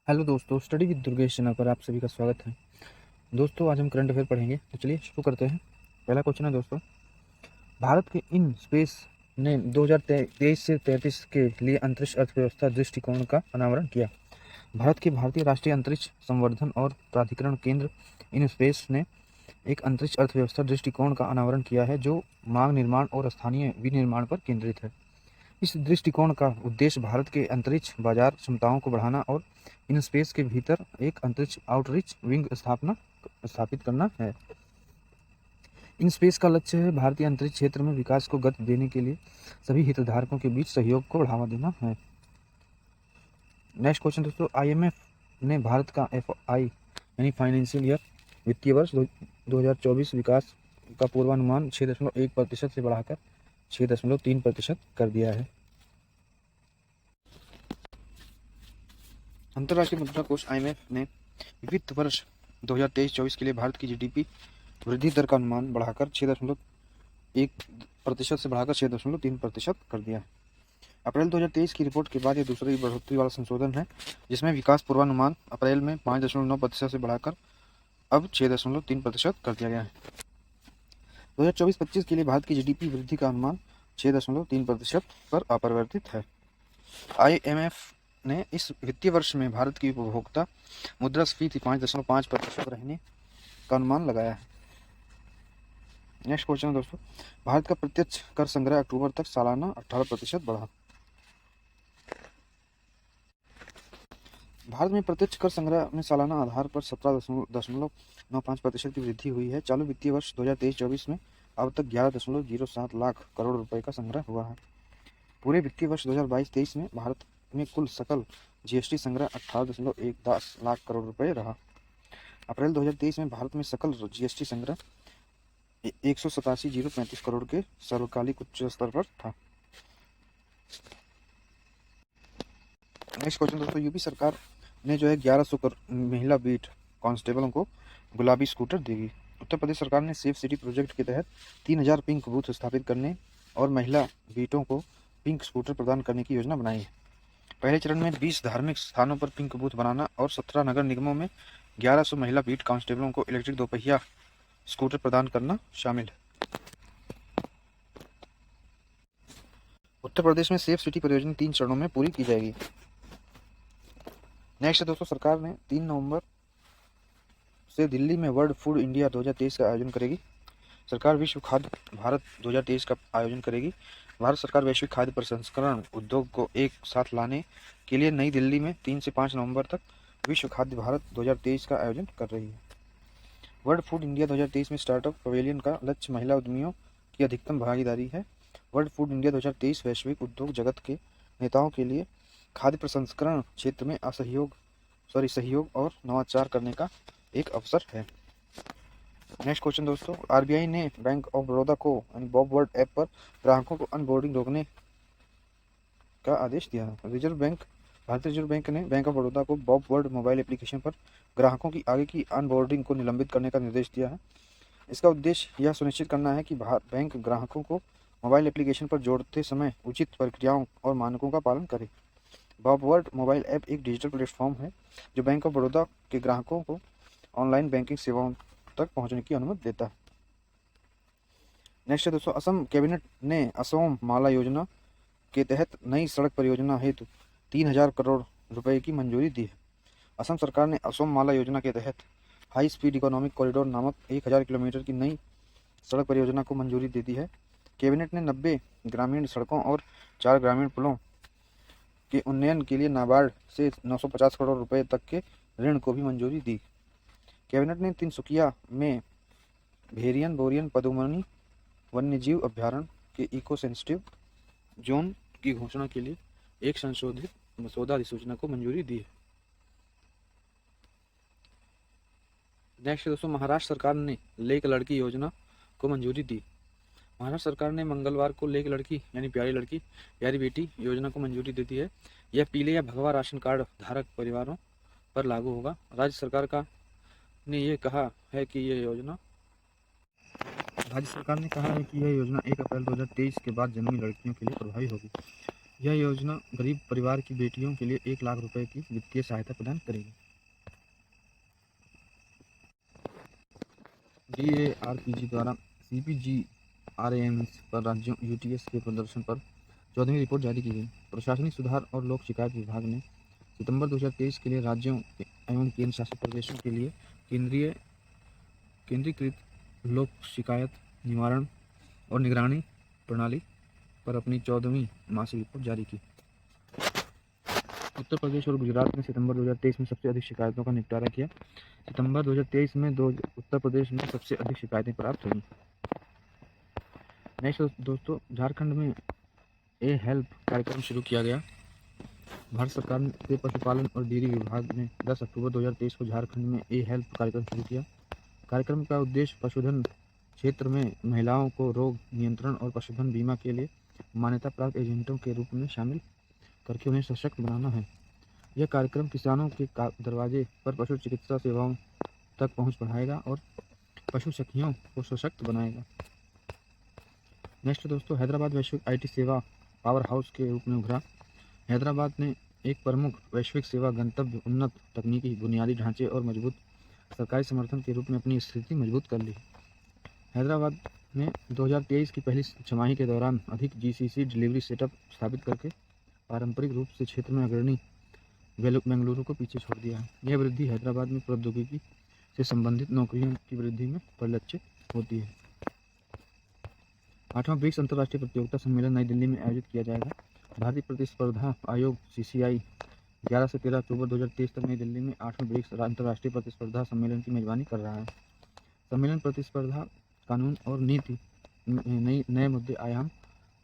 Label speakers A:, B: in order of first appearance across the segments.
A: Hello दोस्तों, study with Durgesh channel पर आप सभी का स्वागत है। दोस्तों, आज हम करंट अफेयर पढ़ेंगे, तो चलिए शुरू करते हैं। पहला क्वेश्चन है दोस्तों, भारत के इन स्पेस ने 2023 से 33 के लिए अंतरिक्ष अर्थव्यवस्था दृष्टिकोण का अनावरण किया। भारत के भारतीय राष्ट्रीय अंतरिक्ष संवर्धन और प्राधिकरण केंद्र इन स्पेस ने एक अंतरिक्ष अर्थव्यवस्था दृष्टिकोण का अनावरण किया है, जो मांग निर्माण और स्थानीय विनिर्माण पर केंद्रित है। इस दृष्टिकोण का उद्देश्य भारत के अंतरिक्ष बाजार क्षमताओं को बढ़ाना और इन स्पेस के भीतर एक अंतरिक्ष आउटरीच विंग स्थापित करना है। इन स्पेस का लक्ष्य है भारतीय अंतरिक्ष क्षेत्र में विकास को गति देने के लिए सभी हितधारकों के बीच सहयोग को बढ़ावा देना है। नेक्स्ट क्वेश्चन दोस्तों, IMF ने भारत का FY यानी फाइनेंशियल ईयर वित्तीय वर्ष 2024 विकास का पूर्वानुमान 6.1% से बढ़ाकर 6.3% कर दिया है। अंतर्राष्ट्रीय मुद्रा कोष IMF ने वित्त वर्ष 2023-24 के लिए भारत की GDP वृद्धि दर का अनुमान बढ़ाकर 6.1% से बढ़ाकर 6.3% कर दिया है। अप्रैल 2023 की रिपोर्ट के बाद यह दूसरी बढ़ोतरी वाला संशोधन है, जिसमें विकास पूर्वानुमान अप्रैल में 5.9% से बढ़ाकर अब 6.3% कर दिया गया है। 2024-25 के लिए भारत की GDP वृद्धि का अनुमान 6.3% पर अपरिवर्तित है। IMF ने इस वित्तीय वर्ष में भारत की उपभोक्ता मुद्रास्फीति 5.5% रहने का अनुमान लगाया है। नेक्स्ट क्वेश्चन दोस्तों, भारत का प्रत्यक्ष कर संग्रह अक्टूबर तक सालाना 18% बढ़ा। भारत में प्रत्यक्ष कर संग्रह में सालाना आधार पर 17.95% की वृद्धि हुई है। चालू वित्तीय वर्ष 2023-24 में अब तक 11.07 लाख करोड़ रुपए का संग्रह हुआ है। पूरे वित्तीय वर्ष 2022-23 में भारत में कुल सकल GST संग्रह 18.10 लाख करोड़ रुपए रहा। अप्रैल 2023 में भारत में सकल GST संग्रह 187,035 करोड़ के सर्वकालिक उच्च स्तर पर था। नेक्स्ट क्वेश्चन दोस्तों, यूपी सरकार ने जो है 1100 महिला बीट कांस्टेबलों को गुलाबी स्कूटर देगी। उत्तर प्रदेश सरकार ने सेफ सिटी प्रोजेक्ट के तहत 3000 पिंक बूथ स्थापित करने और महिला बीटों को पिंक स्कूटर प्रदान करने की योजना बनाई है। पहले चरण में 20 धार्मिक स्थानों पर पिंक बूथ बनाना और 17 नगर निगमों में 1100 महिला बीट कांस्टेबलों को इलेक्ट्रिक दोपहिया स्कूटर प्रदान करना शामिल है। उत्तर प्रदेश में सेफ सिटी परियोजना 3 चरणों में पूरी की जाएगी। नेक्स्ट दोस्तों, सरकार ने 3 नवंबर से दिल्ली में वर्ल्ड फूड इंडिया 2023 का आयोजन करेगी। सरकार विश्व खाद्य भारत 2023 का आयोजन करेगी। भारत सरकार वैश्विक खाद्य प्रसंस्करण उद्योग को एक साथ लाने के लिए नई दिल्ली में 3 से 5 नवंबर तक विश्व खाद्य भारत 2023 का आयोजन कर रही है। वर्ल्ड फूड इंडिया 2023 में स्टार्टअप पवेलियन का लक्ष्य महिला उद्यमियों की अधिकतम भागीदारी है। वर्ल्ड फूड इंडिया 2023 वैश्विक उद्योग जगत के नेताओं के लिए खाद्य प्रसंस्करण क्षेत्र में सहयोग और नवाचार करने का एक अवसर है। नेक्स्ट क्वेश्चन दोस्तों, RBI ने बैंक ऑफ बड़ौदा को बॉब वर्ल्ड ऐप पर ग्राहकों को अनबोर्डिंग रोकने का आदेश दिया है। भारतीय रिजर्व बैंक ने बैंक ऑफ बड़ौदा को बॉब वर्ल्ड मोबाइल एप्लीकेशन पर ग्राहकों की आगे की अनबोर्डिंग को निलंबित करने का निर्देश दिया है। इसका उद्देश्य यह सुनिश्चित करना है कि बैंक ग्राहकों को मोबाइल एप्लीकेशन पर जोड़ते समय उचित प्रक्रियाओं और मानकों का पालन करे। बॉब वर्ल्ड मोबाइल ऐप एक डिजिटल प्लेटफॉर्म है जो बैंक ऑफ बड़ौदा के ग्राहकों को ऑनलाइन बैंकिंग सेवाओं तक पहुंचने की अनुमति देता है। नेक्स्ट है दोस्तों, असम कैबिनेट ने असोम माला योजना के तहत नई सड़क परियोजना हेतु 3000 करोड़ रुपए की मंजूरी दी है। असम सरकार ने असोम माला योजना के तहत हाई स्पीड इकोनॉमिक कॉरिडोर नामक 1000 किलोमीटर की नई सड़क परियोजना को मंजूरी दे दी है। कैबिनेट ने 90 ग्रामीण सड़कों और 4 ग्रामीण पुलों के उन्नयन के लिए नाबार्ड से 950 करोड़ रुपए तक के ऋण को भी मंजूरी दी। कैबिनेट ने तिनसुकिया में भेरियन बोरियन पदुमनी वन्यजीव अभ्यारण्य के इको सेंसिटिव जोन की घोषणा के लिए एक संशोधित मसौदा अधिसूचना को मंजूरी दी है। नेक्स्ट दोस्तों, महाराष्ट्र सरकार ने लेक लड़की योजना को मंजूरी दी। महाराष्ट्र सरकार ने मंगलवार को लेक लड़की यानी प्यारी लड़की प्यारी बेटी योजना को मंजूरी दे दी है। यह पीले या भगवा राशन कार्ड धारक परिवारों पर लागू होगा। राज्य सरकार ने यह कहा है कि यह योजना 1 अप्रैल 2023 के बाद जन्मी लड़कियों के लिए प्रभावी होगी। यह योजना गरीब परिवार की बेटियों के लिए 1 लाख रुपए की वित्तीय सहायता प्रदान करेगी। DARPG द्वारा CPGRAMs पर राज्यों UTS के प्रदर्शन पर 14वीं रिपोर्ट जारी की गई। प्रशासनिक सुधार और लोक शिकायत विभाग ने सितंबर 2023 के लिए राज्यों एवं केंद्र शासित प्रदेशों के लिए केंद्रीकृत लोक शिकायत निवारण और निगरानी प्रणाली पर अपनी 14वीं मासिक रिपोर्ट जारी की। उत्तर प्रदेश और गुजरात ने सितंबर 2023 में सबसे अधिक शिकायतों का निपटारा किया। सितंबर 2023 में उत्तर प्रदेश में सबसे अधिक शिकायतें प्राप्त हुई। नेक्स्ट दोस्तों, झारखंड में ए हेल्प कार्यक्रम शुरू किया गया। भारत सरकार के पशुपालन और डेयरी विभाग ने 10 अक्टूबर 2023 को झारखंड में ए हेल्प कार्यक्रम शुरू किया। कार्यक्रम का उद्देश्य पशुधन क्षेत्र में महिलाओं को रोग नियंत्रण और पशुधन बीमा के लिए मान्यता प्राप्त एजेंटों के रूप में शामिल करके उन्हें सशक्त बनाना है। यह कार्यक्रम किसानों के दरवाजे पर पशु चिकित्सा सेवाओं तक पहुंच बढ़ाएगा और पशु सखियों को सशक्त बनाएगा। नेक्स्ट दोस्तों, हैदराबाद वैश्विक IT सेवा पावर हाउस के रूप में उभरा। हैदराबाद ने एक प्रमुख वैश्विक सेवा गंतव्य उन्नत तकनीकी बुनियादी ढांचे और मजबूत सरकारी समर्थन के रूप में अपनी स्थिति मजबूत कर ली। हैदराबाद ने 2023 की पहली छमाही के दौरान अधिक GCC डिलीवरी सेटअप स्थापित करके पारंपरिक रूप से क्षेत्र में अग्रणी बेंगलुरु को पीछे छोड़ दिया है। यह वृद्धि हैदराबाद में प्रौद्योगिकी से संबंधित नौकरियों की वृद्धि में परिलक्षित होती है। 8वां ब्रिक्स अंतर्राष्ट्रीय प्रतियोगिता सम्मेलन नई दिल्ली में आयोजित किया जाएगा। भारतीय प्रतिस्पर्धा आयोग CCI 11 से 13 अक्टूबर 2023 तक नई दिल्ली में 8वें ब्रिक्स अंतर्राष्ट्रीय प्रतिस्पर्धा सम्मेलन की मेजबानी कर रहा है। सम्मेलन प्रतिस्पर्धा कानून और नीति, नए मुद्दे, आयाम,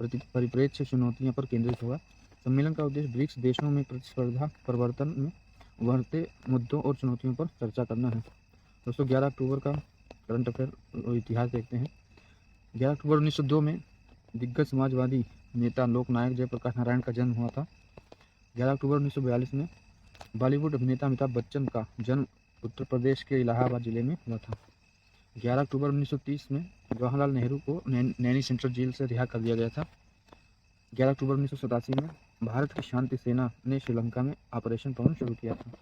A: परिप्रेक्ष्य, चुनौतियों पर केंद्रित होगा। सम्मेलन का उद्देश्य ब्रिक्स देशों में प्रतिस्पर्धा प्रवर्तन में उभरते मुद्दों और चुनौतियों पर चर्चा करना है। दोस्तों, 11 अक्टूबर का करंट अफेयर इतिहास देखते हैं। 11 अक्टूबर 1902 में दिग्गज समाजवादी नेता लोकनायक जयप्रकाश नारायण का जन्म हुआ था। 11 अक्टूबर 1942 में बॉलीवुड अभिनेता अमिताभ बच्चन का जन्म उत्तर प्रदेश के इलाहाबाद जिले में हुआ था। 11 अक्टूबर 1930 में जवाहरलाल नेहरू को नैनी सेंट्रल जेल से रिहा कर दिया गया था। 11 अक्टूबर 1987 में भारत की शांति सेना ने श्रीलंका में ऑपरेशन पवन शुरू किया था।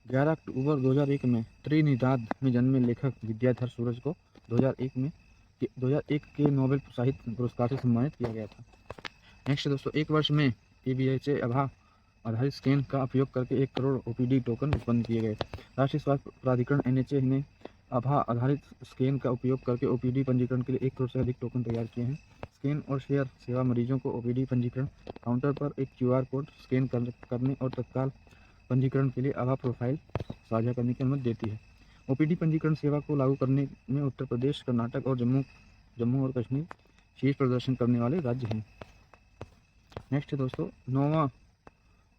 A: 11 अक्टूबर 2001 में त्रिनिदाद में जन्मे लेखक विद्याधर सूरज को 2001 के नोबेल साहित्य पुरस्कार से सम्मानित किया गया था। नेक्स्ट दोस्तों, एक वर्ष में ABHA आभा आधारित स्कैन का उपयोग करके 1 करोड़ OPD टोकन उत्पन्न किए गए। राष्ट्रीय स्वास्थ्य प्राधिकरण NHA ने आभा आधारित स्कैन का उपयोग करके OPD पंजीकरण के लिए 1 करोड़ से अधिक टोकन तैयार किए हैं। स्कैन और शेयर सेवा मरीजों को OPD पंजीकरण काउंटर पर एक QR कोड स्कैन करने और तत्काल पंजीकरण के लिए आभा प्रोफाइल साझा करने की अनुमति देती है। OPD पंजीकरण सेवा को लागू करने में उत्तर प्रदेश, कर्नाटक और जम्मू और कश्मीर शीर्ष प्रदर्शन करने वाले राज्य हैं। नेक्स्ट दोस्तों, 9वां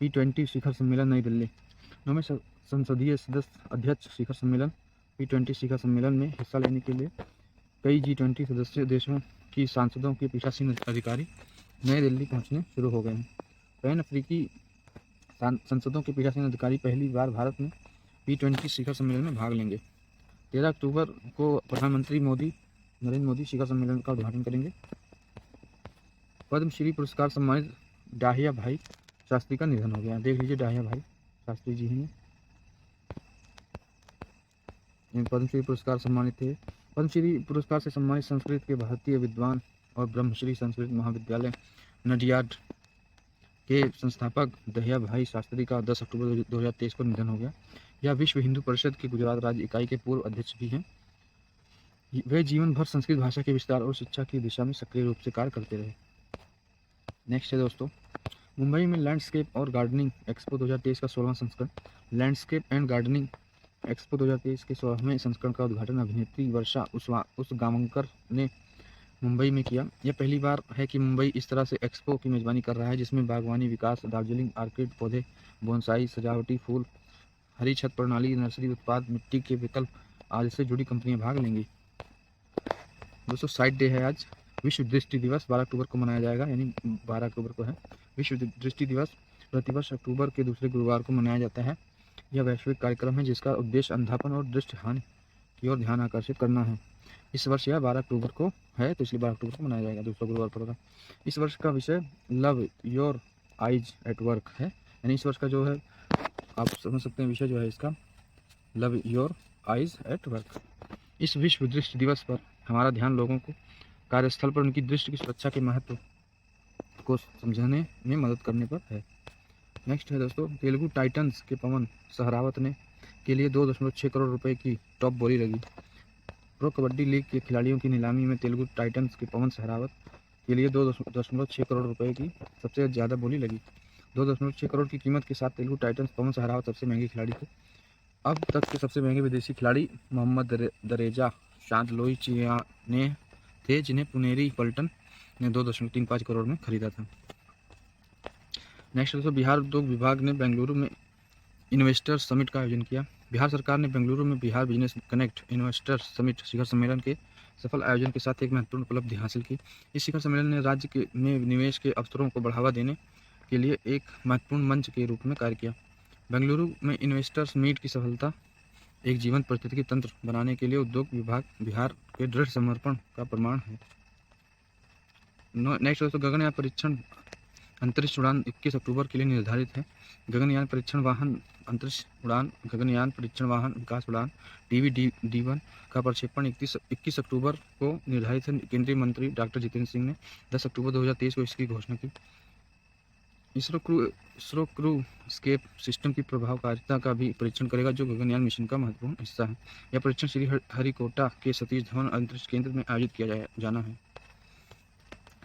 A: P20 शिखर सम्मेलन नई दिल्ली। 9वें संसदीय सदस्य अध्यक्ष शिखर सम्मेलन P20 शिखर सम्मेलन में हिस्सा लेने के लिए कई G20 सदस्य देशों की सांसदों के पीठासीन अधिकारी नई दिल्ली पहुंचने शुरू हो गए हैं। पैन अफ्रीकी संसदों के पीठासीन अधिकारी पहली बार भारत में P20 शिखर सम्मेलन में भाग लेंगे। 13 अक्टूबर को प्रधानमंत्री नरेंद्र मोदी शिखर सम्मेलन का उद्घाटन करेंगे। पद्मश्री पुरस्कार सम्मानित डाहिया भाई शास्त्री का निधन हो गया। देख लीजिए, डाहिया भाई शास्त्री जी हैं, पद्मश्री पुरस्कार सम्मानित थे। पद्मश्री पुरस्कार से सम्मानित संस्कृत के भारतीय विद्वान और ब्रह्मश्री संस्कृत महाविद्यालय नडियाड के संस्थापक दहिया भाई शास्त्री का 10 अक्टूबर 2023 को निधन हो गया। यह विश्व हिंदू परिषद की गुजरात राज्य इकाई के पूर्व अध्यक्ष भी हैं। वे जीवन भर संस्कृत भाषा के विस्तार और शिक्षा की दिशा में सक्रिय रूप से कार्य करते रहे। नेक्स्ट है दोस्तों, मुंबई में लैंडस्केप और गार्डनिंग एक्सपो 2023 का 16वां संस्करण। लैंडस्केप एंड गार्डनिंग एक्सपो 2023 के 16वें संस्करण का उद्घाटन अभिनेत्री वर्षा उसगांवकर ने मुंबई में किया। यह पहली बार है कि मुंबई इस तरह से एक्सपो की मेजबानी कर रहा है, जिसमें बागवानी विकास, दार्जिलिंग आर्किड पौधे, बोनसाई, सजावटी फूल, हरी छत प्रणाली, नर्सरी उत्पाद, मिट्टी के विकल्प आदि से जुड़ी कंपनियां भाग लेंगी। दोस्तों, साइट डे है आज। विश्व दृष्टि दिवस 12 अक्टूबर को मनाया जाएगा, यानी 12 अक्टूबर को है विश्व दृष्टि दिवस। प्रतिवर्ष अक्टूबर के दूसरे गुरुवार को मनाया जाता है। यह वैश्विक कार्यक्रम है जिसका उद्देश्य अंधापन और दृष्टि हानि की ओर ध्यान आकर्षित करना है। इस वर्ष यह 12 अक्टूबर को है, तो इसलिए 12 अक्टूबर को मनाया जाएगा, दूसरा गुरुवार पड़ेगा। इस वर्ष का विषय love your eyes at work है, यानी इस वर्ष का जो है आप समझ सकते हैं विषय जो है इसका love your eyes at work. इस विश्व दृष्टि दिवस पर हमारा ध्यान लोगों को कार्यस्थल पर उनकी दृष्टि की सुरक्षा के महत्व को समझने में मदद करने पर है। नेक्स्ट है दोस्तों, तेलुगु टाइटंस के पवन सहरावत ने के लिए 2.6 करोड़ रुपए की टॉप बोली लगी। प्रो कबड्डी लीग के खिलाड़ियों की नीलामी में तेलुगु टाइटंस के पवन सहरावत के लिए 2.6 करोड़ रुपए की सबसे ज़्यादा बोली लगी। 2.6 करोड़ की कीमत के साथ तेलुगु टाइटंस पवन सहरावत सबसे महंगे खिलाड़ी थे। अब तक के सबसे महंगे विदेशी खिलाड़ी मोहम्मद दरेजा शांतलोई चिया ने थे, जिन्हें पुनेरी पल्टन ने 2.35 करोड़ में खरीदा था। नेक्स्ट दोस्तों, बिहार उद्योग विभाग ने बेंगलुरु में इन्वेस्टर्स समिट का आयोजन किया। बिहार सरकार ने बेंगलुरु में Bihar business connect investors summit शिखर सम्मेलन के सफल आयोजन के साथ एक महत्वपूर्ण उपलब्धि हासिल की। इस शिखर सम्मेलन ने राज्य में निवेश के अवसरों को बढ़ावा देने के लिए एक महत्वपूर्ण मंच के रूप में कार्य किया। बेंगलुरु में इन्वेस्टर्स मीट की सफलता एक जीवंत पारिस्थितिकी तंत्र बनाने के लिए उद्योग विभाग बिहार के दृढ़ समर्पण का प्रमाण है। नेक्स्ट दोस्तों, गगनयान परीक्षण अंतरिक्ष उड़ान 21 अक्टूबर के लिए निर्धारित है। गगनयान परीक्षण वाहन अंतरिक्ष उड़ान गगनयान परीक्षण वाहन विकास उड़ान DVD-1 का प्रक्षेपण 21 अक्टूबर को निर्धारित है। केंद्रीय मंत्री डॉक्टर जितेंद्र सिंह ने 10 अक्टूबर 2023 को इसकी घोषणा की। इसरो क्रू स्केप सिस्टम की प्रभावकारिता का भी परीक्षण करेगा, जो गगनयान मिशन का महत्वपूर्ण हिस्सा है। यह परीक्षण श्री हरिकोटा के सतीश धवन अंतरिक्ष केंद्र में आयोजित किया जाना है।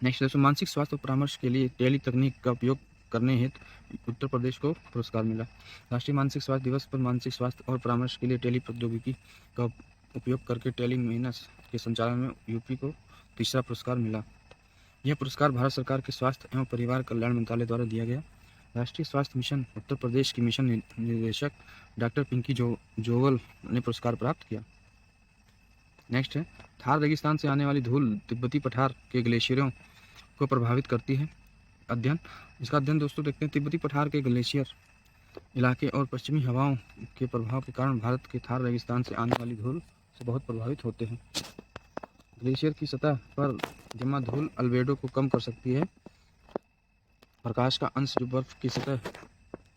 A: नेक्स्ट दोस्तों, मानसिक स्वास्थ्य और परामर्श के लिए टेली तकनीक का उपयोग करने हेतु उत्तर प्रदेश को पुरस्कार मिला। राष्ट्रीय मानसिक स्वास्थ्य दिवस पर मानसिक स्वास्थ्य और परामर्श के लिए टेली प्रौद्योगिकी का उपयोग करके टेलीमेडिसिन के संचालन में यूपी को तीसरा पुरस्कार मिला। यह पुरस्कार भारत सरकार के स्वास्थ्य एवं परिवार कल्याण मंत्रालय द्वारा दिया गया। राष्ट्रीय स्वास्थ्य मिशन उत्तर प्रदेश की मिशन निदेशक डॉक्टर पिंकी जोवल ने पुरस्कार प्राप्त किया। नेक्स्ट है, थार रेगिस्तान से आने वाली धूल तिब्बती पठार के ग्लेशियरों को प्रभावित करती है। अध्ययन इसका अध्ययन दोस्तों देखते हैं। तिब्बती पठार के ग्लेशियर इलाके और पश्चिमी हवाओं के प्रभाव के कारण भारत के थार रेगिस्तान से आने वाली धूल से बहुत प्रभावित होते हैं। ग्लेशियर की सतह पर जमा धूल अल्बेडो को कम कर सकती है। प्रकाश का अंश जो बर्फ की सतह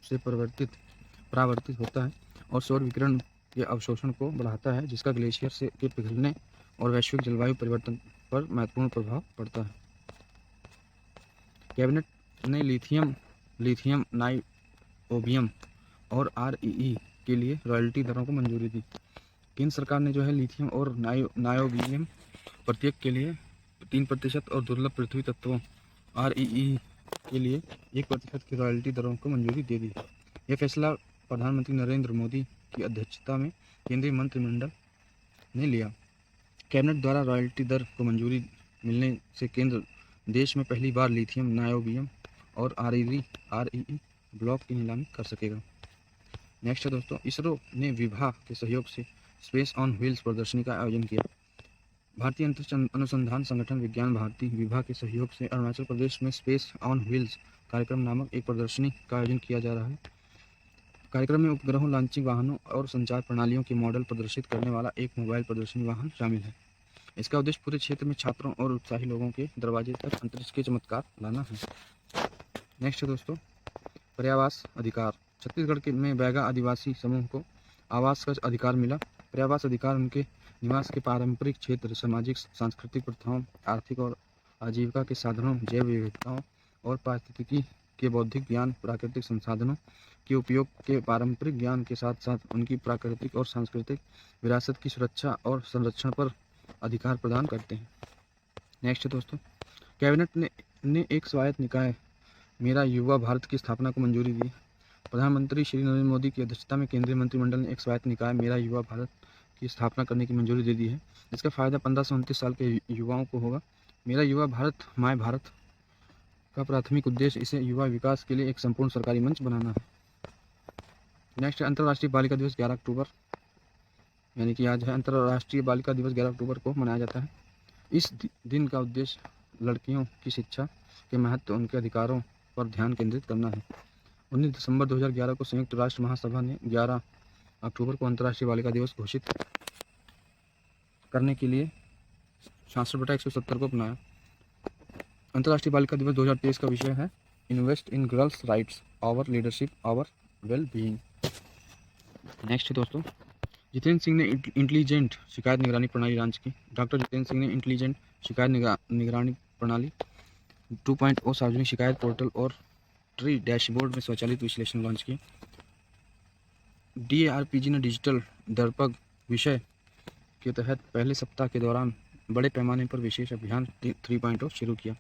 A: से परावर्तित होता है और सौर विकिरण के अवशोषण को बढ़ाता है, जिसका ग्लेशियर के पिघलने और वैश्विक जलवायु परिवर्तन पर महत्वपूर्ण प्रभाव पड़ता है। कैबिनेट ने लिथियम नाइओबियम और REE के लिए रॉयल्टी दरों को मंजूरी दी। केंद्र सरकार ने जो है लिथियम और नाइओबियम प्रत्येक के लिए 3% और दुर्लभ पृथ्वी तत्वों REE के लिए 1% की रॉयल्टी दरों को मंजूरी दे दी। यह फैसला प्रधानमंत्री नरेंद्र मोदी की अध्यक्षता में केंद्रीय मंत्रिमंडल ने लिया। कैबिनेट द्वारा रॉयल्टी दर को मंजूरी मिलने से केंद्र देश में पहली बार लिथियम नाइओबियम और REE ब्लॉक की नीलामी कर सकेगा। नेक्स्ट है दोस्तों, इसरो ने विभा के सहयोग से स्पेस ऑन व्हील्स प्रदर्शनी का आयोजन किया। भारतीय अंतरिक्ष अनुसंधान संगठन विज्ञान भारती विभा के सहयोग से अरुणाचल प्रदेश में स्पेस ऑन व्हील्स कार्यक्रम नामक एक प्रदर्शनी का आयोजन किया जा रहा है। कार्यक्रम में उपग्रहों, लॉन्चिंग वाहनों और संचार प्रणालियों के मॉडल प्रदर्शित करने वाला एक मोबाइल प्रदर्शनी वाहन शामिल है। इसका उद्देश्य पूरे क्षेत्र में छात्रों और उत्साही लोगों के दरवाजे तक अंतरिक्ष के चमत्कार लाना है। नेक्स्ट है दोस्तों, पर्यावास अधिकार। छत्तीसगढ़ में बैगा आदिवासी समूह को आवास का अधिकार मिला। पर्यावास अधिकार उनके निवास के पारंपरिक क्षेत्र, सामाजिक सांस्कृतिक प्रथाओं, आर्थिक और आजीविका के साधनों, जैव विविधताओं और पारिस्थितिकी के बौद्धिक ज्ञान, प्राकृतिक संसाधनों के उपयोग के पारंपरिक ज्ञान के साथ साथ उनकी प्राकृतिक और सांस्कृतिक विरासत की सुरक्षा और संरक्षण पर अधिकार प्रदान करते हैं। नेक्स्ट है दोस्तों, कैबिनेट ने एक स्वायत्त निकाय मेरा युवा भारत की स्थापना को मंजूरी दी। प्रधानमंत्री श्री नरेंद्र मोदी की अध्यक्षता में केंद्रीय मंत्रिमंडल ने एक स्वायत्त निकाय मेरा युवा भारत की स्थापना करने की मंजूरी दे दी है। इसका फायदा 15 से 29 साल के युवाओं को होगा। मेरा युवा भारत माय भारत का प्राथमिक उद्देश्य इसे युवा विकास के लिए एक संपूर्ण सरकारी मंच बनाना है। नेक्स्ट है, अंतर्राष्ट्रीय बालिका दिवस 11 अक्टूबर, यानी कि आज है अंतर्राष्ट्रीय बालिका दिवस 11 अक्टूबर को मनाया जाता है। इस दिन का उद्देश्य लड़कियों की शिक्षा के महत्व, उनके अधिकारों पर ध्यान केंद्रित करना है। 19 दिसंबर 2011 को संयुक्त राष्ट्र महासभा ने 11 अक्टूबर को अंतर्राष्ट्रीय बालिका दिवस घोषित करने के लिए 66/170 को अपनाया। अंतर्राष्ट्रीय बालिका दिवस 2023 का विषय है invest in girls rights, our leadership, our well being. Next है दोस्तों, जितेंद्र सिंह ने इंटेलिजेंट शिकायत निगरानी प्रणाली लॉन्च की। डॉक्टर जितेंद्र सिंह ने इंटेलिजेंट शिकायत निगरानी प्रणाली 2.0 सार्वजनिक शिकायत पोर्टल और ट्री डैशबोर्ड में स्वचालित विश्लेषण लॉन्च किया। DARPG ने डिजिटल दर्पण विषय के तहत पहले सप्ताह के दौरान बड़े पैमाने पर विशेष अभियान 3.0 शुरू किया।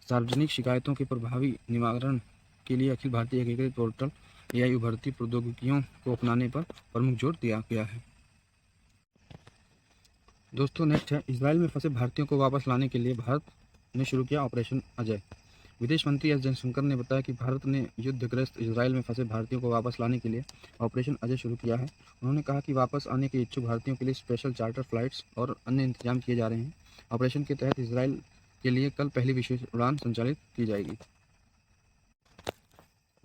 A: सार्वजनिक शिकायतों के प्रभावी निवारण के लिए अखिल भारतीय एकीकृत पोर्टल AI उभरती प्रौद्योगिकियों को अपनाने पर प्रमुख जोर दिया गया है। दोस्तों नेक्स्ट है, इजराइल में फंसे भारतीयों को वापस लाने के लिए भारत ने शुरू किया ऑपरेशन अजय। विदेश मंत्री एस जयशंकर ने बताया कि भारत ने युद्धग्रस्त इजराइल में फंसे भारतीयों को वापस लाने के लिए ऑपरेशन अजय शुरू किया है। उन्होंने कहा कि वापस आने के इच्छुक भारतीयों के लिए स्पेशल चार्टर फ्लाइट्स और अन्य इंतजाम किए जा रहे हैं। ऑपरेशन के तहत इजराइल के लिए कल पहली विशेष उड़ान संचालित की जाएगी।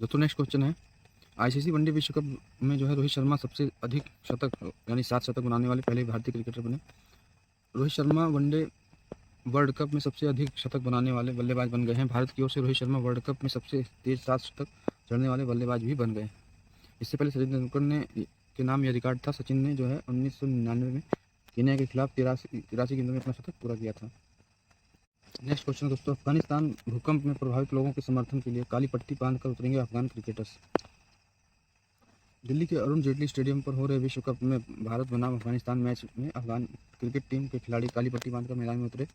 A: दोस्तों नेक्स्ट क्वेश्चन है, ICC वनडे विश्व कप में जो है रोहित शर्मा सबसे अधिक शतक यानी 7 शतक बनाने वाले पहले भारतीय क्रिकेटर बने। Rohit Sharma one day world cup में सबसे अधिक शतक बनाने वाले बल्लेबाज बन गए हैं। भारत की ओर से रोहित शर्मा वर्ल्ड कप में सबसे तेज 7 शतक जड़ने वाले बल्लेबाज भी बन गए। इससे पहले सचिन तेंदुलकर ने के नाम यह रिकॉर्ड था। सचिन ने जो है 1999 में कीनिया के खिलाफ 83 गेंदों में अपना शतक पूरा किया था। नेक्स्ट क्वेश्चन दोस्तों, अफगानिस्तान भूकंप में प्रभावित लोगों के समर्थन के लिए काली पट्टी बांधकर उतरेंगे अफगान क्रिकेटर्स। दिल्ली के अरुण जेटली स्टेडियम पर हो रहे विश्व कप में भारत बनाम अफगानिस्तान मैच में अफगान क्रिकेट टीम के खिलाड़ी काली पट्टी बांधकर मैदान में उतरे।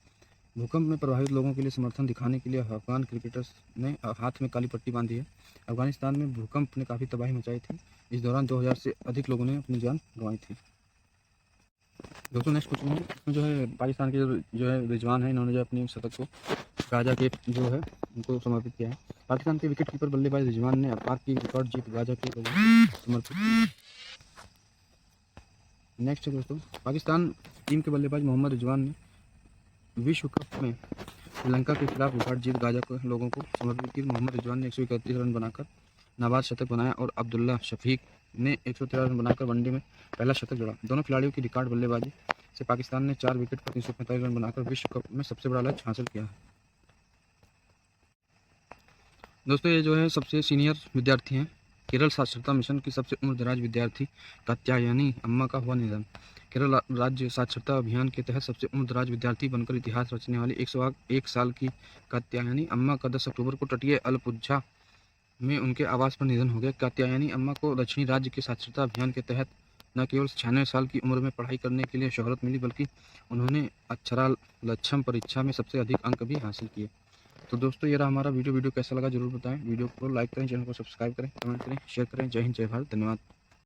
A: भूकंप में प्रभावित लोगों के लिए समर्थन दिखाने के लिए अफगान क्रिकेटर्स ने हाथ में काली पट्टी बांधी है। अफगानिस्तान में भूकंप ने काफ़ी तबाही मचाई थी। इस दौरान 2000 से अधिक लोगों ने अपनी जान गंवाई थी। दोस्तों नेक्स्ट क्वेश्चन है, इसमें जो है पाकिस्तान के जो है रिजवान है, इन्होंने जो अपनी शतक को गाजा के जो है उनको समर्पित किया है। पाकिस्तान के विकेट कीपर बल्लेबाज रिजवान ने पाक की रिकॉर्ड जीत गाजा के लोगों को समर्पित की। नेक्स्ट है दोस्तों, पाकिस्तान टीम के बल्लेबाज मोहम्मद रिजवान ने विश्व कप में श्रीलंका के खिलाफ रिकॉर्ड जीत गाजा के लोगों को समर्पित की। मोहम्मद रिजवान ने 131 रन बनाकर नाबाद शतक बनाया और अब्दुल्ला शफीक ने 113 रन बनाकर वनडे में पहला शतक जोड़ा। दोनों खिलाड़ियों की रिकॉर्ड बल्लेबाजी से पाकिस्तान ने 4 विकेट पर 345 रन बनाकर विश्व कप में सबसे बड़ा लक्ष्य हासिल किया है। दोस्तों ये जो है सबसे सीनियर विद्यार्थी हैं। केरल साक्षरता मिशन की सबसे उम्रदराज विद्यार्थी कात्यायनी अम्मा का हुआ निधन। केरल राज्य साक्षरता अभियान के तहत सबसे उम्रदराज विद्यार्थी बनकर इतिहास रचने वाली 101 साल की कात्यायनी अम्मा का 10 अक्टूबर को तटीय अलपुझा में उनके आवास पर निधन हो गया। कात्यायनी अम्मा को दक्षिणी राज्य के साक्षरता अभियान के तहत न केवल 96 साल की उम्र में पढ़ाई करने के लिए शोहरत मिली, बल्कि उन्होंने अक्षरालक्षम परीक्षा में सबसे अधिक अंक भी हासिल किए। तो दोस्तों ये रहा हमारा वीडियो कैसा लगा जरूर बताएं। वीडियो को लाइक करें, चैनल को सब्सक्राइब करें, कमेंट करें, शेयर करें। जय हिंद, जय भारत, धन्यवाद।